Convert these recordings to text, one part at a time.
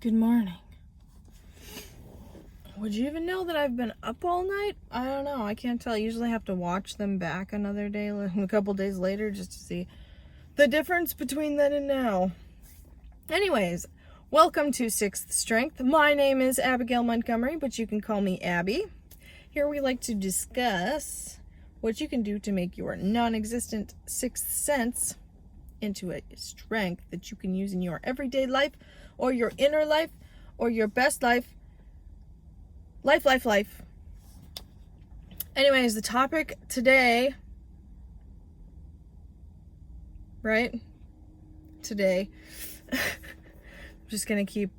Good morning. Would you even know that I've been up all night? I don't know. I can't tell. I usually have to watch them back another day, a couple days later, just to see the difference between then and now. Anyways, welcome to Sixth Strength. My name is Abigail Montgomery, but you can call me Abby. Here we like to discuss what you can do to make your non-existent sixth sense into a strength that you can use in your everyday life or your inner life or your best life. Life. Anyways, the topic today, right? Today, I'm just gonna keep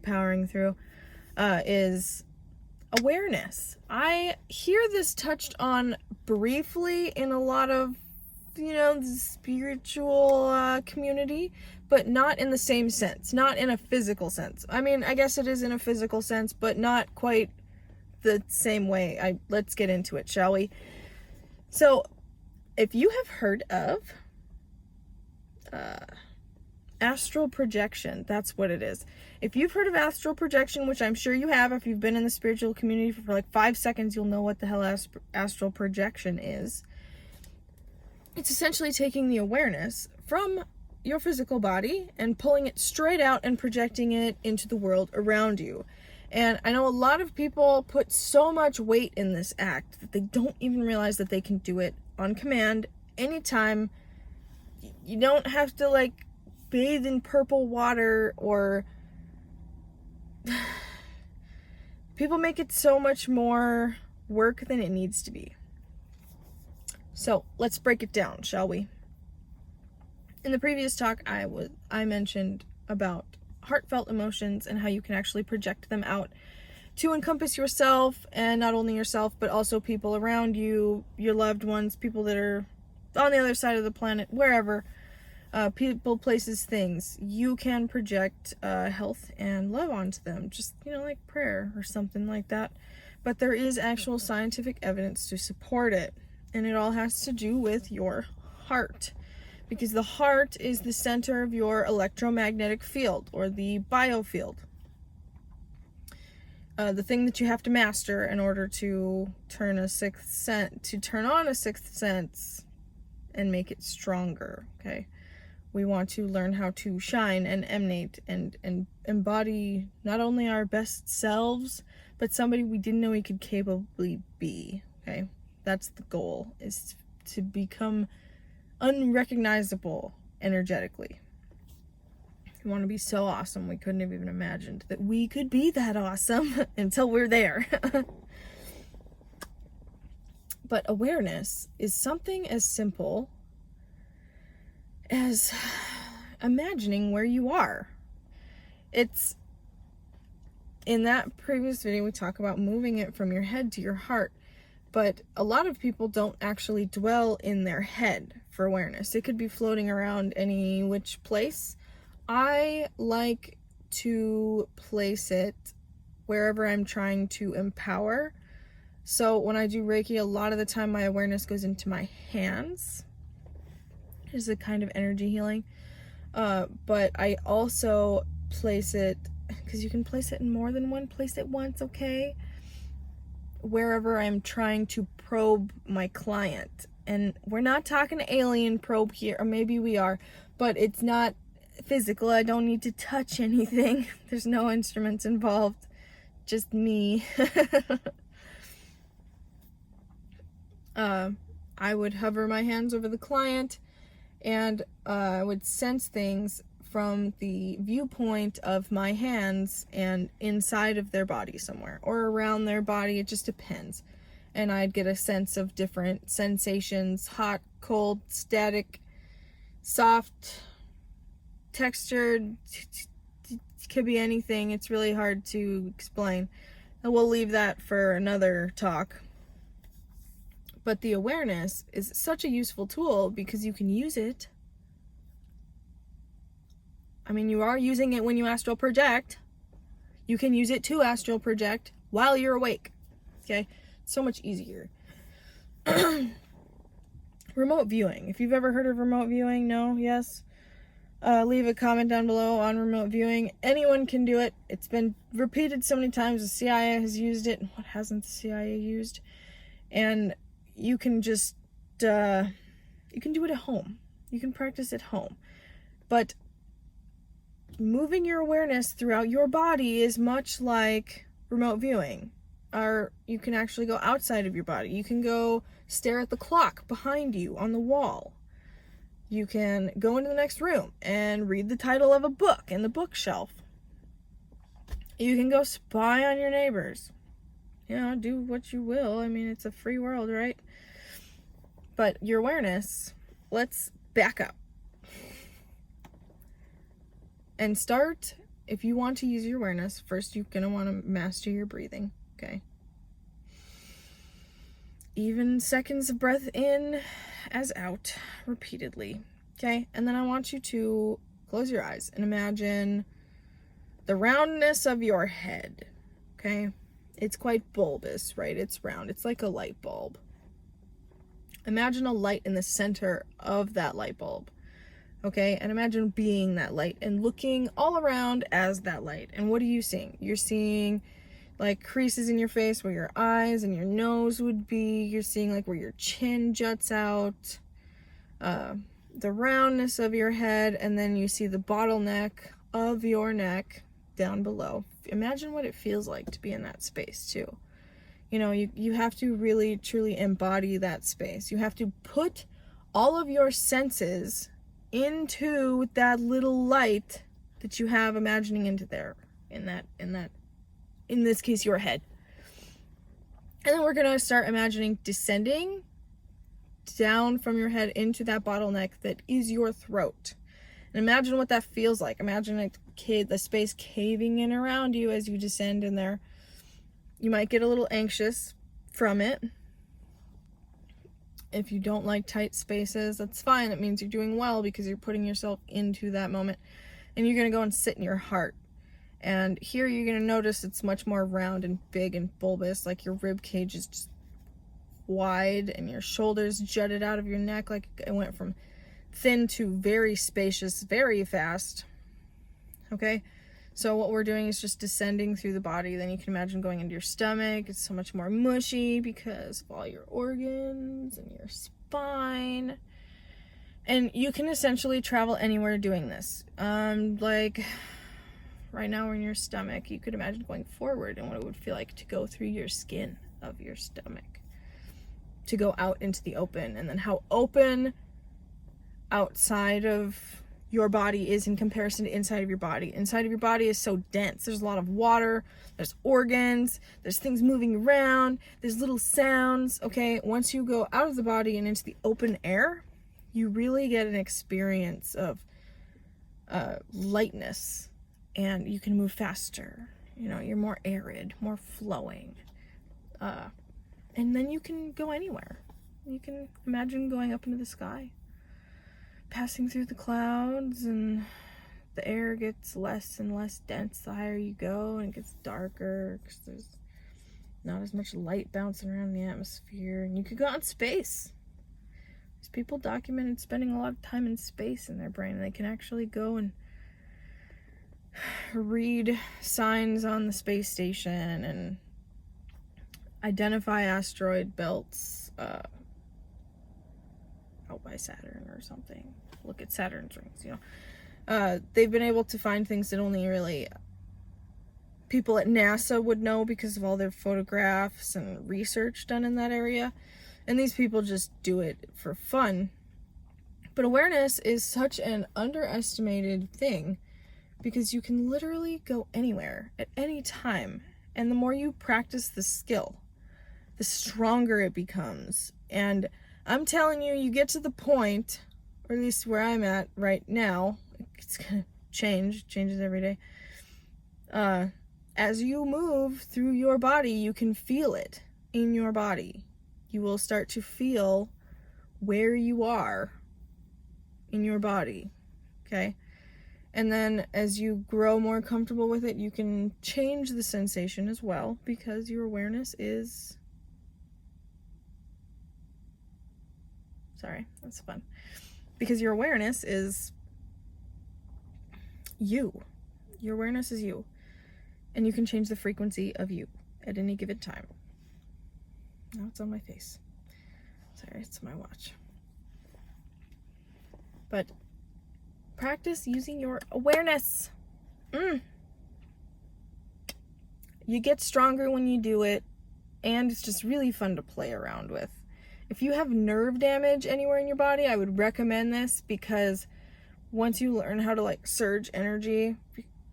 powering through, is awareness. I hear this touched on briefly in a lot of, the spiritual community, but not in the same sense, not in a physical sense. I mean, I guess it is in a physical sense, but not quite the same way. Let's get into it, shall we? So, if you have heard of astral projection, that's what it is. If you've heard of astral projection, which I'm sure you have, if you've been in the spiritual community for like 5 seconds, you'll know what the hell astral projection is. It's essentially taking the awareness from your physical body and pulling it straight out and projecting it into the world around you. And I know a lot of people put so much weight in this act that they don't even realize that they can do it on command anytime. You don't have to bathe in purple water or people make it so much more work than it needs to be. So let's break it down, shall we? In the previous talk, I mentioned about heartfelt emotions and how you can actually project them out to encompass yourself, and not only yourself, but also people around you, your loved ones, people that are on the other side of the planet, wherever, people, places, things. You can project health and love onto them, just, like prayer or something like that. But there is actual scientific evidence to support it. And it all has to do with your heart, because the heart is the center of your electromagnetic field, or the biofield. The thing that you have to master in order to turn on a sixth sense and make it stronger. Okay, we want to learn how to shine and emanate and embody not only our best selves, but somebody we didn't know we could capably be. Okay. That's the goal, is to become unrecognizable energetically. We want to be so awesome we couldn't have even imagined that we could be that awesome until we're there. But awareness is something as simple as imagining where you are. It's in that previous video we talk about moving it from your head to your heart. But a lot of people don't actually dwell in their head for awareness. It could be floating around any which place. I like to place it wherever I'm trying to empower. So when I do Reiki, a lot of the time my awareness goes into my hands. It's a kind of energy healing. But I also place it, because you can place it in more than one place at once, okay? Wherever I'm trying to probe my client. And we're not talking alien probe here, or maybe we are, but it's not physical. I don't need to touch anything. There's no instruments involved, just me. I would hover my hands over the client, and I would sense things from the viewpoint of my hands and inside of their body somewhere, or around their body. It just depends. And I'd get a sense of different sensations: hot, cold, static, soft, textured. It could be anything. It's really hard to explain, and we'll leave that for another talk. But the awareness is such a useful tool because you can use it. I mean, you are using it when you astral project. You can use it to astral project while you're awake. Okay? So much easier. Remote viewing. If you've ever heard of remote viewing, no? Yes? Leave a comment down below on remote viewing. Anyone can do it. It's been repeated so many times. The CIA has used it. What hasn't the CIA used? And you can just, you can do it at home. You can practice at home. But moving your awareness throughout your body is much like remote viewing. Or you can actually go outside of your body. You can go stare at the clock behind you on the wall. You can go into the next room and read the title of a book in the bookshelf. You can go spy on your neighbors. You know, do what you will. I mean, it's a free world, right? But your awareness, let's back up. And start, if you want to use your awareness, first you're going to want to master your breathing, okay? Even seconds of breath in as out repeatedly, okay? And then I want you to close your eyes and imagine the roundness of your head, okay? It's quite bulbous, right? It's round. It's like a light bulb. Imagine a light in the center of that light bulb, okay? And imagine being that light and looking all around as that light. And what are you seeing? You're seeing like creases in your face where your eyes and your nose would be. You're seeing like where your chin juts out, the roundness of your head, and then you see the bottleneck of your neck down below. Imagine what it feels like to be in that space too. You know, you have to really truly embody that space. You have to put all of your senses into that little light that you have imagining into there, in this case, your head. And then we're going to start imagining descending down from your head into that bottleneck that is your throat. And imagine what that feels like. Imagine the space caving in around you as you descend in there. You might get a little anxious from it. If you don't like tight spaces, that's fine. It means you're doing well because you're putting yourself into that moment. And you're going to go and sit in your heart. And here you're going to notice it's much more round and big and bulbous, like your rib cage is just wide and your shoulders jutted out of your neck, like it went from thin to very spacious very fast. Okay, so what we're doing is just descending through the body. Then you can imagine going into your stomach. It's so much more mushy because of all your organs and your spine. And you can essentially travel anywhere doing this. Like right now we're in your stomach. You could imagine going forward and what it would feel like to go through your skin of your stomach, to go out into the open, and then how open outside of your body is in comparison to inside of your body. Inside of your body is so dense. There's a lot of water, there's organs, there's things moving around, there's little sounds, okay? Once you go out of the body and into the open air, you really get an experience of lightness, and you can move faster. You know, you're more arid, more flowing. And then you can go anywhere. You can imagine going up into the sky, passing through the clouds, and the air gets less and less dense the higher you go, and it gets darker because there's not as much light bouncing around the atmosphere. And you could go out in space. There's people documented spending a lot of time in space in their brain, and they can actually go and read signs on the space station and identify asteroid belts out by Saturn or something. Look at Saturn's rings, you know. They've been able to find things that only really people at NASA would know because of all their photographs and research done in that area. And these people just do it for fun. But awareness is such an underestimated thing because you can literally go anywhere at any time. And the more you practice the skill, the stronger it becomes. And I'm telling you, you get to the point, or at least where I'm at right now, it's gonna changes every day. As you move through your body, you can feel it in your body. You will start to feel where you are in your body, okay? And then as you grow more comfortable with it, you can change the sensation as well, because your awareness is... Sorry, that's fun. Because your awareness is you. Your awareness is you. And you can change the frequency of you at any given time. Now it's on my face. Sorry, it's my watch. But practice using your awareness. You get stronger when you do it, and it's just really fun to play around with. If you have nerve damage anywhere in your body, I would recommend this, because once you learn how to like surge energy,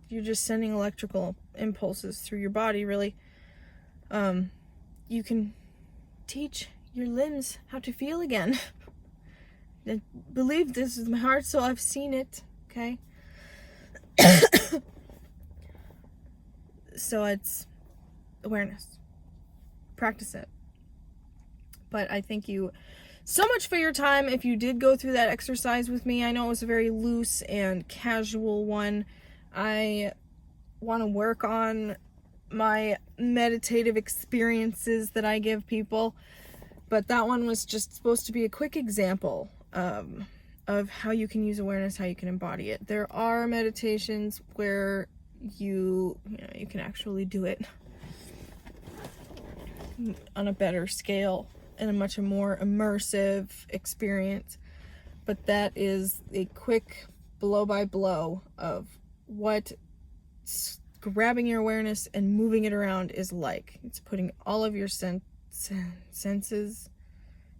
you're just sending electrical impulses through your body, really. You can teach your limbs how to feel again. And believe this with my heart, so I've seen it, okay? So it's awareness. Practice it. But I thank you so much for your time. If you did go through that exercise with me, I know it was a very loose and casual one. I want to work on my meditative experiences that I give people, but that one was just supposed to be a quick example of how you can use awareness, how you can embody it. There are meditations where you can actually do it on a better scale and a much more immersive experience, but that is a quick blow by blow of what grabbing your awareness and moving it around is like. It's putting all of your senses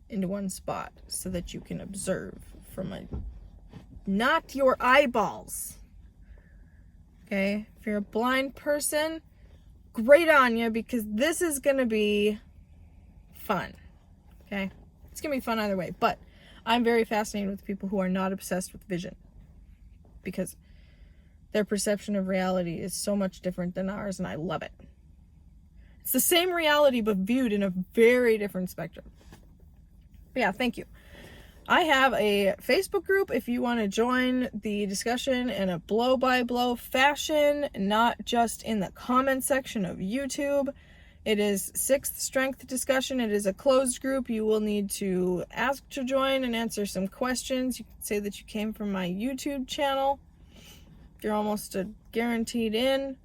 into one spot so that you can observe from not your eyeballs. Okay, if you're a blind person, great on you, because this is gonna be fun. Okay, it's gonna be fun either way, but I'm very fascinated with people who are not obsessed with vision, because their perception of reality is so much different than ours, and I love it. It's the same reality, but viewed in a very different spectrum. But yeah, thank you. I have a Facebook group if you want to join the discussion in a blow-by-blow fashion, not just in the comment section of YouTube. It is Sixth Strength Discussion. It is a closed group. You will need to ask to join and answer some questions. You can say that you came from my YouTube channel. You're almost a guaranteed in.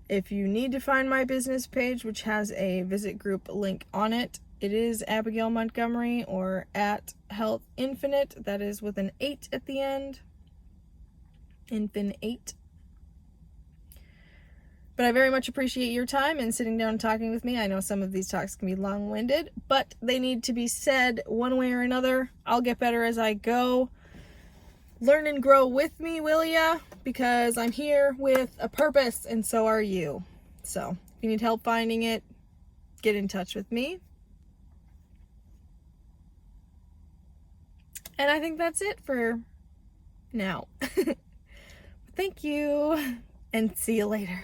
If you need to find my business page, which has a visit group link on it, it is Abigail Montgomery, or at Health Infinite. That is with an 8 at the end. Infin8. But I very much appreciate your time and sitting down and talking with me. I know some of these talks can be long-winded, but they need to be said one way or another. I'll get better as I go. Learn and grow with me, will ya? Because I'm here with a purpose, and so are you. So, if you need help finding it, get in touch with me. And I think that's it for now. Thank you, and see you later.